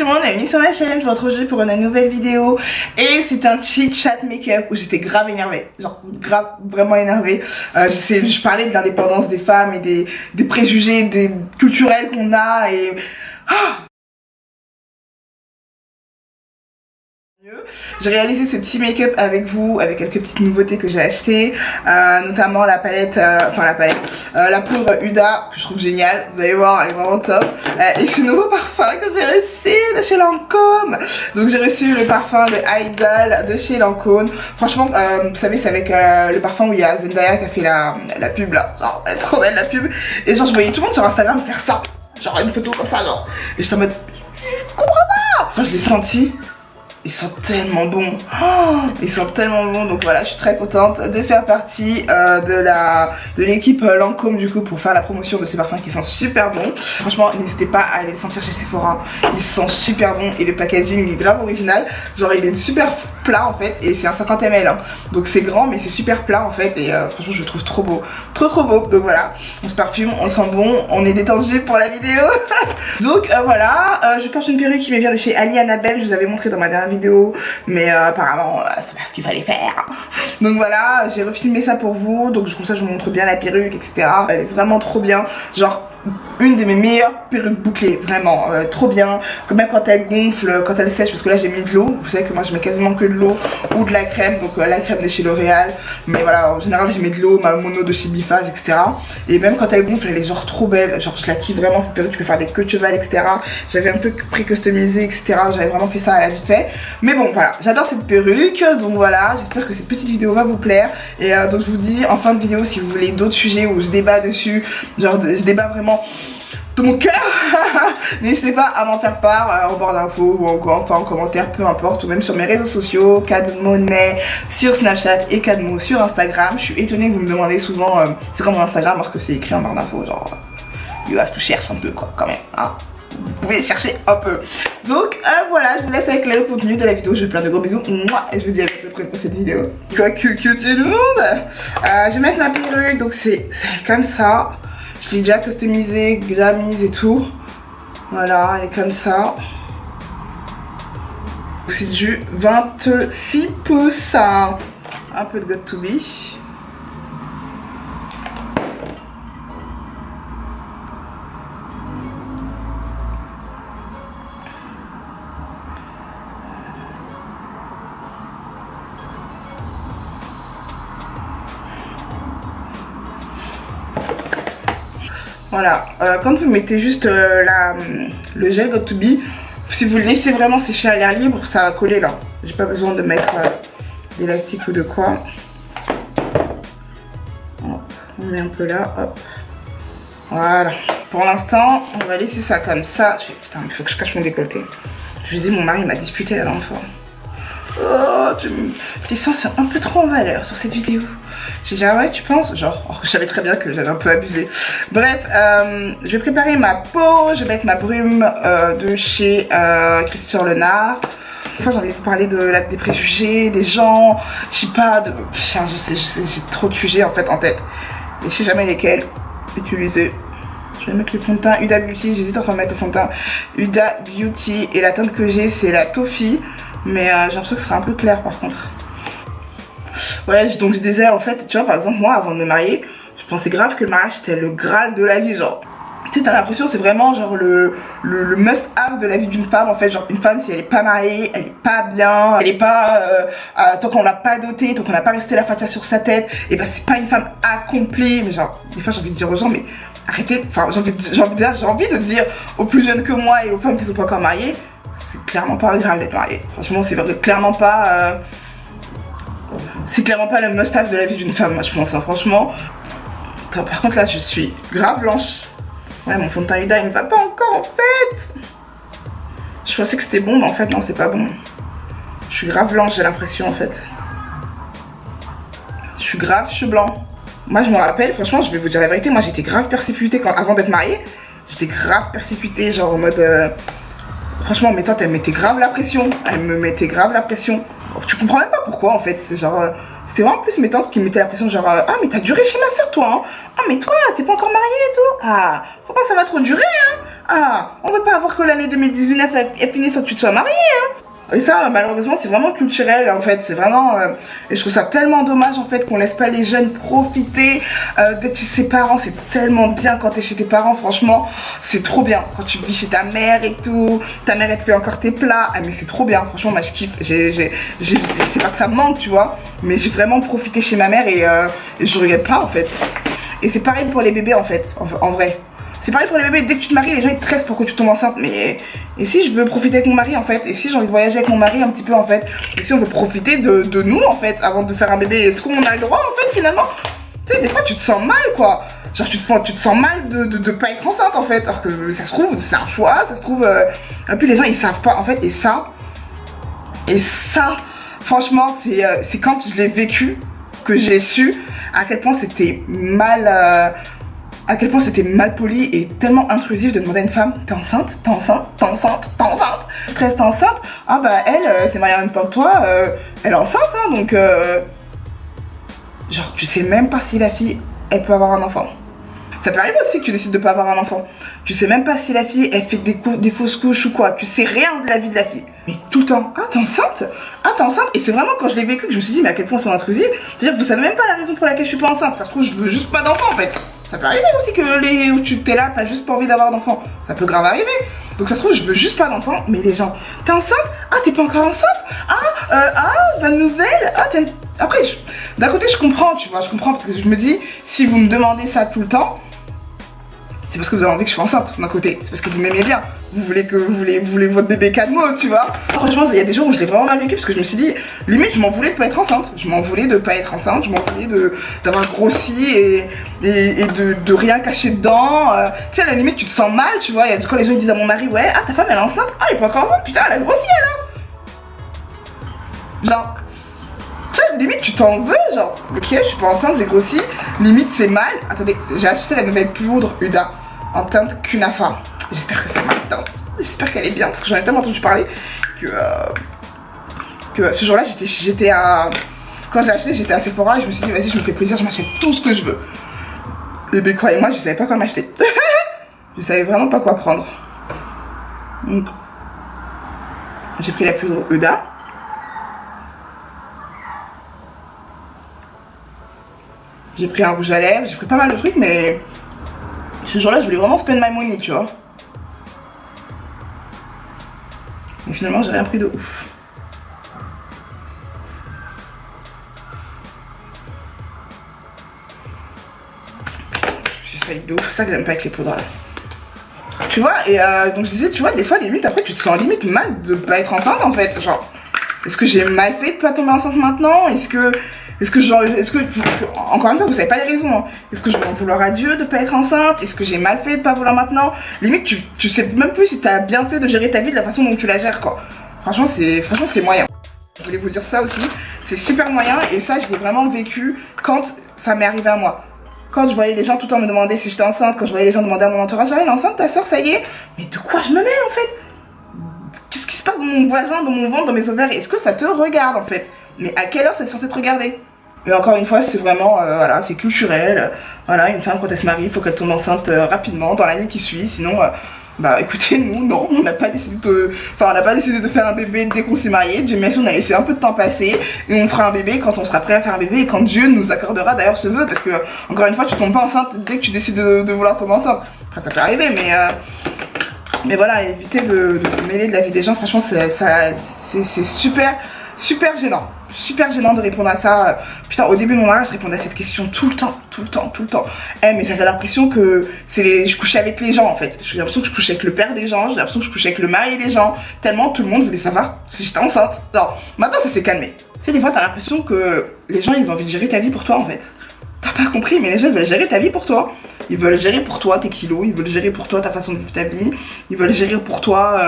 tout le monde, bienvenue sur ma chaîne. Je vous retrouve aujourd'hui pour une nouvelle vidéo. Et c'est un chit chat make-up où j'étais grave énervée. Genre grave vraiment énervée. Je parlais de l'indépendance des femmes et des préjugés culturels qu'on a et... J'ai réalisé ce petit make-up avec vous, avec quelques petites nouveautés que j'ai achetées, notamment la palette, la poudre Huda que je trouve géniale, vous allez voir, elle est vraiment top, et ce nouveau parfum que j'ai reçu de chez Lancôme. Donc j'ai reçu le parfum, le Idol de chez Lancôme. Franchement, vous savez, c'est avec le parfum où il y a Zendaya qui a fait la pub là, genre elle est trop belle la pub, et genre je voyais tout le monde sur Instagram faire ça, genre une photo comme ça, genre, et j'étais en mode, je comprends pas. Quand je l'ai senti, ils sont tellement bons, ils sont tellement bons. Donc voilà, je suis très contente de faire partie de l'équipe Lancôme du coup pour faire la promotion de ces parfums qui sont super bons. Franchement, n'hésitez pas à aller les sentir chez Sephora, ils sont super bons et le packaging est grave original. Genre il est super plat en fait et c'est un 50 ml hein. Donc c'est grand mais c'est super plat en fait et franchement je le trouve trop beau, trop beau. Donc voilà, on se parfume, on sent bon, on est détendu pour la vidéo. Donc voilà, je porte une perruque qui me vient de chez Ali Annabelle, je vous avais montré dans ma dernière vidéo, mais apparemment c'est pas ce qu'il fallait faire. Donc voilà, j'ai refilmé ça pour vous, donc comme ça je vous montre bien la perruque, etc. Elle est vraiment trop bien, genre une de mes meilleures perruques bouclées, vraiment trop bien. Même quand elle gonfle, quand elle sèche, parce que là j'ai mis de l'eau, vous savez que moi je mets quasiment que de l'eau ou de la crème, donc la crème de chez L'Oréal, mais voilà en général je mets de l'eau, ma mono de chez Bifaz, etc. Et même quand elle gonfle elle est genre trop belle, genre je la kiffe vraiment cette perruque, je peux faire des queues de cheval, etc. J'avais un peu pré-customisé, etc. J'avais vraiment fait ça à la vite fait, mais bon voilà, j'adore cette perruque, donc voilà, j'espère que cette petite vidéo va vous plaire. Et donc je vous dis en fin de vidéo si vous voulez d'autres sujets où je débat dessus, genre je débat vraiment de mon cœur, n'hésitez pas à m'en faire part en barre d'infos ou enfin en commentaire, peu importe, ou même sur mes réseaux sociaux, Cadmoney sur Snapchat et Cadmo sur Instagram. Je suis étonnée que vous me demandez souvent c'est quoi mon Instagram alors que c'est écrit en barre d'infos, genre you have to chercher un peu quoi quand même, hein. Vous pouvez chercher un peu. Donc voilà, je vous laisse avec le contenu de la vidéo. Je vous fais plein de gros bisous. Et je vous dis à bientôt pour cette vidéo. Quoi que tout le monde. Je vais mettre ma perruque, donc c'est comme ça. Je l'ai déjà customisée, déjà mise et tout. Voilà, elle est comme ça. C'est du 26 pouces. Un peu de Got To Be. Voilà, quand vous mettez juste le gel Got To Be, si vous le laissez vraiment sécher à l'air libre, ça va coller là. J'ai pas besoin de mettre d'élastique ou de quoi. Hop, on met un peu là, hop. Voilà. Pour l'instant, on va laisser ça comme ça. Putain, il faut que je cache mon décolleté. Je vous dis, mon mari m'a disputé la dernière fois. Oh, tes seins sont un peu trop en valeur sur cette vidéo. J'ai dit ah ouais tu penses, genre je savais très bien que j'avais un peu abusé. Bref, je vais préparer ma peau, je vais mettre ma brume de chez Christian Lenard. Une fois j'ai envie de vous parler des préjugés, des gens, je sais pas, je sais, j'ai trop de sujets en fait en tête. Et je sais jamais lesquels utiliser. Je vais mettre le fond de teint Huda Beauty, j'hésite entre mettre le fond de teint Huda Beauty et la teinte que j'ai c'est la Toffee. Mais j'ai l'impression que ce sera un peu clair par contre. Ouais, donc je disais en fait, tu vois par exemple moi avant de me marier, je pensais grave que le mariage c'était le graal de la vie, genre. Tu sais, t'as l'impression c'est vraiment genre le must-have de la vie d'une femme en fait. Genre une femme si elle est pas mariée, elle est pas bien, elle est pas... tant qu'on l'a pas dotée, tant qu'on n'a pas resté la fatia sur sa tête, et ben c'est pas une femme accomplie. Mais genre, des fois j'ai envie de dire aux gens mais arrêtez, enfin j'ai envie de dire aux plus jeunes que moi et aux femmes qui sont pas encore mariées, c'est clairement pas le graal d'être mariée. Franchement c'est clairement pas... c'est clairement pas le must-have de la vie d'une femme, moi je pense, hein, franchement. Attends, par contre là je suis grave blanche. Ouais, mon fond de teint Huda il me va pas encore en fait. Je pensais que c'était bon mais en fait non c'est pas bon. Je suis grave blanche j'ai l'impression en fait. Je suis grave cheveux blancs. Moi je me rappelle, franchement je vais vous dire la vérité, moi j'étais grave persécutée avant d'être mariée. J'étais grave persécutée genre en mode... Franchement mes tantes elles me mettaient grave la pression. Elles me mettaient grave la pression. Tu comprends même pas pourquoi en fait, c'est genre... C'était vraiment plus mes tantes qui me mettaient la pression genre ah mais t'as duré chez ma soeur toi hein. Ah mais toi t'es pas encore mariée et tout. Ah faut pas que ça va trop durer hein. Ah, on veut pas avoir que l'année 2019 est finie sans que tu te sois mariée, hein. Et ça, malheureusement, c'est vraiment culturel, en fait. C'est vraiment... et je trouve ça tellement dommage, en fait, qu'on laisse pas les jeunes profiter d'être chez ses parents. C'est tellement bien quand t'es chez tes parents, franchement. C'est trop bien. Quand tu vis chez ta mère et tout, ta mère, elle te fait encore tes plats. Ah, mais c'est trop bien. Franchement, moi, je kiffe. C'est pas que ça me manque, tu vois. Mais j'ai vraiment profité chez ma mère et je regrette pas, en fait. Et c'est pareil pour les bébés, en fait, en vrai. C'est pareil pour les bébés, dès que tu te maries, les gens ils te stressent pour que tu tombes enceinte. Mais et si je veux profiter avec mon mari en fait, et si j'ai envie de voyager avec mon mari un petit peu en fait, et si on veut profiter de nous en fait, avant de faire un bébé, est-ce qu'on a le droit en fait finalement? Tu sais, des fois tu te sens mal quoi. Genre tu te sens mal de pas être enceinte en fait, alors que ça se trouve, c'est un choix, ça se trouve... Et puis les gens ils savent pas en fait, et ça, franchement c'est quand je l'ai vécu que j'ai su à quel point c'était mal... à quel point c'était mal poli et tellement intrusif de demander à une femme: t'es enceinte, t'es enceinte, t'es enceinte, t'es enceinte, stress, t'es enceinte. Ah bah elle, c'est mariée en même temps que toi, elle est enceinte hein, donc genre tu sais même pas si la fille elle peut avoir un enfant. Ça peut arriver aussi que tu décides de pas avoir un enfant. Tu sais même pas si la fille elle fait des fausses couches ou quoi. Tu sais rien de la vie de la fille. Mais tout le temps: ah t'es enceinte? Ah t'es enceinte? Et c'est vraiment quand je l'ai vécu que je me suis dit mais à quel point c'est intrusif. C'est-à-dire que vous savez même pas la raison pour laquelle je suis pas enceinte. Ça se trouve je veux juste pas d'enfant en fait. Ça peut arriver aussi que où tu t'es là, t'as juste pas envie d'avoir d'enfant. Ça peut grave arriver. Donc ça se trouve je veux juste pas d'enfant. Mais les gens: t'es enceinte? Ah t'es pas encore enceinte? Bonne nouvelle. Ah t'es... Après d'un côté je comprends, tu vois, je comprends parce que je me dis si vous me demandez ça tout le temps, c'est parce que vous avez envie que je sois enceinte d'un côté. C'est parce que vous m'aimez bien. Vous voulez votre bébé 4 mots, tu vois. Franchement, il y a des jours où je l'ai vraiment mal vécu parce que je me suis dit, limite, je m'en voulais de pas être enceinte. Je m'en voulais de pas être enceinte. Je m'en voulais d'avoir grossi et de rien cacher dedans. Tu sais, à la limite, tu te sens mal, tu vois. Quand les gens ils disent à mon mari: ouais, ah ta femme elle est enceinte. Ah elle est pas encore enceinte. Putain, elle a grossi elle, hein. Genre. Tu sais, limite tu t'en veux, genre, ok, je suis pas enceinte, j'ai grossi, limite c'est mal. Attendez, j'ai acheté la nouvelle poudre Huda en teinte Kunafa. J'espère que c'est ma teinte, j'espère qu'elle est bien, parce que j'en ai tellement entendu parler que ce jour-là, j'étais à... Quand je l'ai acheté, j'étais à Sephora et je me suis dit, vas-y, je me fais plaisir, je m'achète tout ce que je veux. Et ben croyez-moi, je savais pas quoi m'acheter. Je savais vraiment pas quoi prendre. Donc, j'ai pris la poudre Huda. J'ai pris un rouge à lèvres, j'ai pris pas mal de trucs, mais ce jour-là, je voulais vraiment spend my money, tu vois. Et finalement, j'ai rien pris de ouf. Je suis salée de ouf, c'est ça que j'aime pas avec les poudres là. Tu vois, et donc je disais, tu vois, des fois, limite, après, tu te sens limite mal de pas être enceinte en fait. Genre, est-ce que j'ai mal fait de pas tomber enceinte maintenant? Encore une fois, vous savez pas les raisons. Hein. Est-ce que je vais en vouloir à Dieu de pas être enceinte? Est-ce que j'ai mal fait de pas vouloir maintenant? Limite, tu sais même plus si t'as bien fait de gérer ta vie de la façon dont tu la gères, quoi. Franchement, c'est moyen. Je voulais vous dire ça aussi. C'est super moyen et ça, je l'ai vraiment vécu quand ça m'est arrivé à moi. Quand je voyais les gens tout le temps me demander si j'étais enceinte, quand je voyais les gens demander à mon entourage: ah, elle est enceinte, ta soeur, ça y est? Mais de quoi je me mêle en fait? Qu'est-ce qui se passe dans mon vagin, dans mon ventre, dans mes ovaires? Est-ce que ça te regarde en fait? Mais à quelle heure c'est censé te regarder? Et encore une fois, c'est vraiment, voilà, c'est culturel. Voilà, une femme, quand elle se marie, il faut qu'elle tombe enceinte rapidement, dans l'année qui suit. Sinon, bah écoutez, nous, non, on n'a pas décidé de faire un bébé dès qu'on s'est marié. Dieu merci, on a laissé un peu de temps passer. Et on fera un bébé quand on sera prêt à faire un bébé et quand Dieu nous accordera d'ailleurs ce vœu. Parce que, encore une fois, tu tombes pas enceinte dès que tu décides de vouloir tomber enceinte. Après, ça peut arriver, mais voilà, évitez de vous mêler de la vie des gens. Franchement, c'est super gênant. Super gênant de répondre à ça. Putain, au début de mon mariage, je répondais à cette question tout le temps. Mais j'avais l'impression que je couchais avec les gens en fait. J'ai l'impression que je couchais avec le père des gens, j'ai l'impression que je couchais avec le mari des gens. Tellement tout le monde voulait savoir si j'étais enceinte. Genre, maintenant ça s'est calmé. Tu sais, des fois t'as l'impression que les gens ils ont envie de gérer ta vie pour toi en fait. T'as pas compris, mais les gens ils veulent gérer ta vie pour toi. Ils veulent gérer pour toi tes kilos, ils veulent gérer pour toi ta façon de vivre ta vie. Ils veulent gérer pour toi...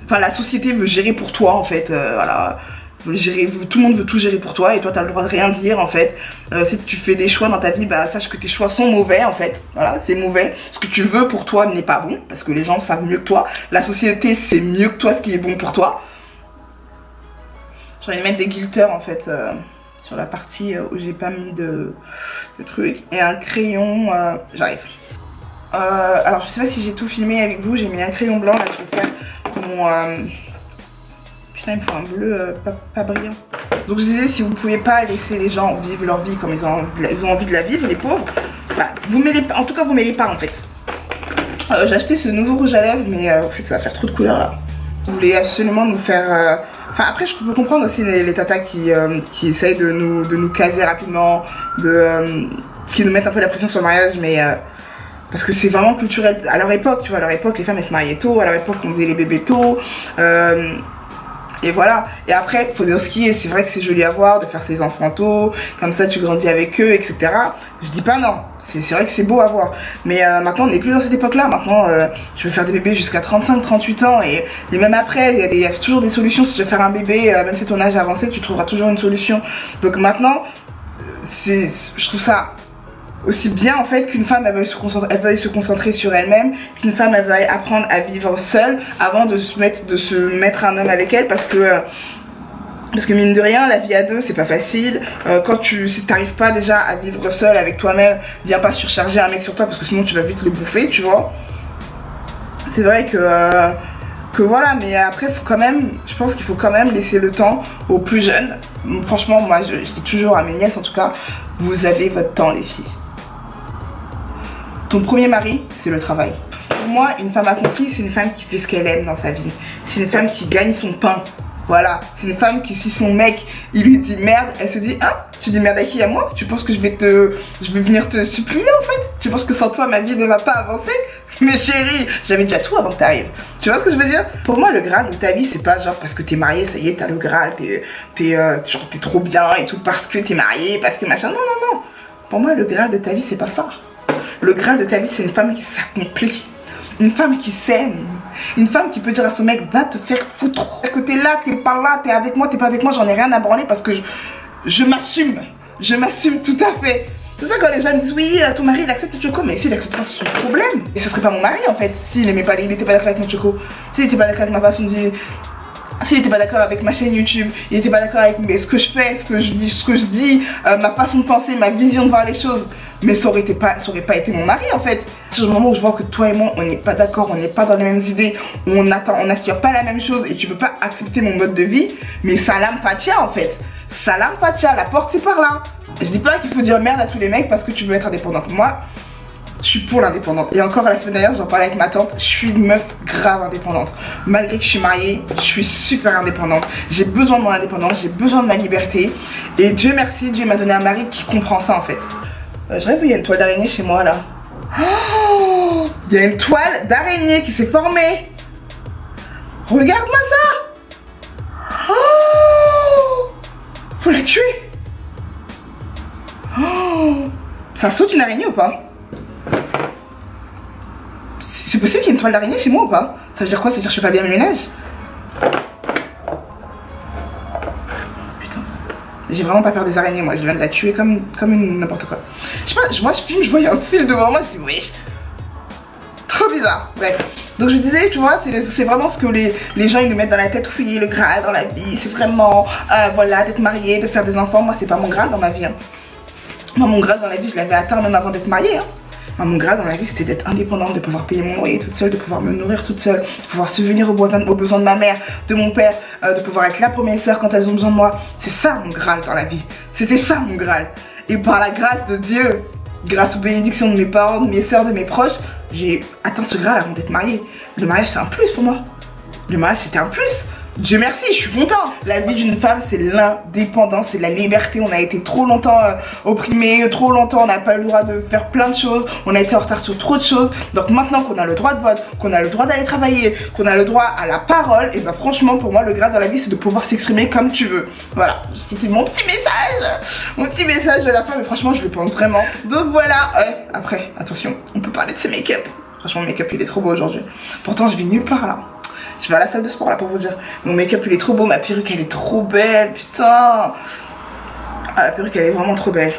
Enfin, la société veut gérer pour toi en fait, voilà. Tout le monde veut tout gérer pour toi et toi t'as le droit de rien dire en fait. Si tu fais des choix dans ta vie, bah sache que tes choix sont mauvais en fait. Voilà, c'est mauvais. Ce que tu veux pour toi n'est pas bon parce que les gens savent mieux que toi. La société sait mieux que toi ce qui est bon pour toi. J'ai envie de mettre des glitters en fait sur la partie où j'ai pas mis de trucs et un crayon. J'arrive. alors je sais pas si j'ai tout filmé avec vous, j'ai mis un crayon blanc, là je vais faire mon... Putain il me faut un bleu pas brillant. Donc je disais, si vous pouvez pas laisser les gens vivre leur vie comme ils ont envie de la vivre, les pauvres, bah vous mêlez pas, en tout cas vous mêlez pas en fait. J'ai acheté ce nouveau rouge à lèvres mais en fait ça va faire trop de couleurs là. Vous voulez absolument nous faire... Enfin après je peux comprendre aussi les tatas qui essayent de nous caser rapidement, qui nous mettent un peu la pression sur le mariage, mais parce que c'est vraiment culturel. À leur époque, tu vois, à leur époque les femmes elles se mariaient tôt, à leur époque on faisait les bébés tôt, et voilà. Et après faut dire ce qui est, c'est vrai que c'est joli à voir de faire ses enfants tôt, comme ça tu grandis avec eux, etc. Je dis pas non, c'est vrai que c'est beau à voir, mais maintenant on n'est plus dans cette époque là. Maintenant tu peux faire des bébés jusqu'à 35-38 ans, et même après il y a toujours des solutions. Si tu veux faire un bébé, même si ton âge avancé, tu trouveras toujours une solution. Donc maintenant je trouve ça aussi bien en fait qu'une femme elle veuille se concentrer sur elle-même, qu'une femme elle veuille apprendre à vivre seule avant de se mettre un homme avec elle, parce que mine de rien la vie à deux c'est pas facile. Quand si t'arrives pas déjà à vivre seule avec toi-même, viens pas surcharger un mec sur toi parce que sinon tu vas vite le bouffer, tu vois. C'est vrai que voilà, mais après faut quand même, je pense qu'il faut quand même laisser le temps aux plus jeunes. Franchement moi je dis toujours à mes nièces en tout cas, vous avez votre temps les filles. Ton premier mari, c'est le travail. Pour moi, une femme accomplie, c'est une femme qui fait ce qu'elle aime dans sa vie. C'est une femme qui gagne son pain. Voilà, c'est une femme qui, si son mec, il lui dit merde, elle se dit, ah, tu dis merde à qui? À moi? Tu penses que je vais venir te supplier en fait? Tu penses que sans toi, ma vie ne va pas avancer? Mais chérie, j'avais déjà tout avant que t'arrives. Tu vois ce que je veux dire? Pour moi, le Graal de ta vie, c'est pas genre parce que t'es mariée, ça y est, t'as le Graal, t'es trop bien et tout parce que t'es mariée, parce que machin. Non, non, non. Pour moi, le Graal de ta vie, c'est pas ça. Le Graal de ta vie, c'est une femme qui s'accomplit, une femme qui s'aime, une femme qui peut dire à son mec, va te faire foutre. Est-ce que t'es là, t'es pas là, t'es avec moi, t'es pas avec moi, j'en ai rien à branler parce que je m'assume tout à fait. C'est ça quand les gens me disent, oui, ton mari il accepte le choco, mais s'il accepte pas, c'est son problème. Et ce serait pas mon mari en fait, s'il aimait pas, il était pas d'accord avec mon choco, s'il était pas d'accord avec ma façon de vivre, s'il était pas d'accord avec ma chaîne YouTube, il était pas d'accord avec ce que je fais, ce que je dis, ma façon de penser, ma vision de voir les choses. Mais ça aurait pas été mon mari en fait. À partir du moment où je vois que toi et moi on n'est pas d'accord, on n'est pas dans les mêmes idées, on n'aspire pas la même chose et tu peux pas accepter mon mode de vie, mais salam fatia en fait. Salam fatia, la porte c'est par là. Je dis pas qu'il faut dire merde à tous les mecs parce que tu veux être indépendante. Moi, je suis pour l'indépendante. Et encore la semaine dernière, j'en parlais avec ma tante, je suis une meuf grave indépendante. Malgré que je suis mariée, je suis super indépendante. J'ai besoin de mon indépendance, j'ai besoin de ma liberté. Et Dieu merci, Dieu m'a donné un mari qui comprend ça en fait. Je rêve, il y a une toile d'araignée chez moi là. Oh, il y a une toile d'araignée qui s'est formée. Regarde-moi ça. Oh, faut la tuer. Oh, ça saute une araignée ou pas? C'est possible qu'il y ait une toile d'araignée chez moi ou pas? Ça veut dire quoi? Ça veut dire que je fais pas bien le ménage? J'ai vraiment pas peur des araignées, moi je viens de la tuer comme une n'importe quoi. Je sais pas, je vois un fil devant moi, je dis oui. Trop bizarre, bref. Donc je disais, tu vois, c'est vraiment ce que les gens ils nous mettent dans la tête, oui, le Graal dans la vie, c'est vraiment, voilà, d'être marié, de faire des enfants. Moi c'est pas mon Graal dans ma vie. Hein. Moi mon Graal dans la vie, je l'avais atteint même avant d'être mariée. Hein. Moi, mon Graal dans la vie c'était d'être indépendante, de pouvoir payer mon loyer toute seule, de pouvoir me nourrir toute seule, de pouvoir subvenir aux besoins de ma mère, de mon père, de pouvoir être là pour mes soeurs quand elles ont besoin de moi. C'est ça mon Graal dans la vie, c'était ça mon Graal. Et par la grâce de Dieu, grâce aux bénédictions de mes parents, de mes soeurs, de mes proches, j'ai atteint ce Graal avant d'être mariée. Le mariage c'est un plus pour moi, le mariage c'était un plus. Dieu merci, je suis contente. La vie d'une femme, c'est l'indépendance, c'est la liberté. On a été trop longtemps opprimés, trop longtemps, on n'a pas eu le droit de faire plein de choses. On a été en retard sur trop de choses. Donc maintenant qu'on a le droit de vote, qu'on a le droit d'aller travailler, qu'on a le droit à la parole, et ben franchement, pour moi, le Graal dans la vie, c'est de pouvoir s'exprimer comme tu veux. Voilà, c'était mon petit message de la femme, et franchement, je le pense vraiment. Donc voilà, après, attention, on peut parler de ce make-up. Franchement, le make-up, il est trop beau aujourd'hui. Pourtant, je vais nulle part là. Je vais à la salle de sport là pour vous dire. Mon make-up il est trop beau, ma perruque elle est trop belle, putain. Ah, la perruque elle est vraiment trop belle.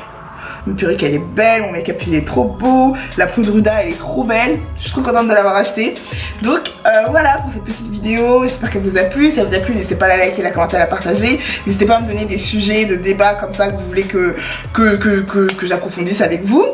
Ma perruque elle est belle, mon make-up il est trop beau. La poudre Huda elle est trop belle. Je suis trop contente de l'avoir achetée. Donc voilà pour cette petite vidéo. J'espère qu'elle vous a plu. Si elle vous a plu, n'hésitez pas à la liker, la commenter, à la partager. N'hésitez pas à me donner des sujets de débat comme ça que vous voulez que j'approfondisse avec vous.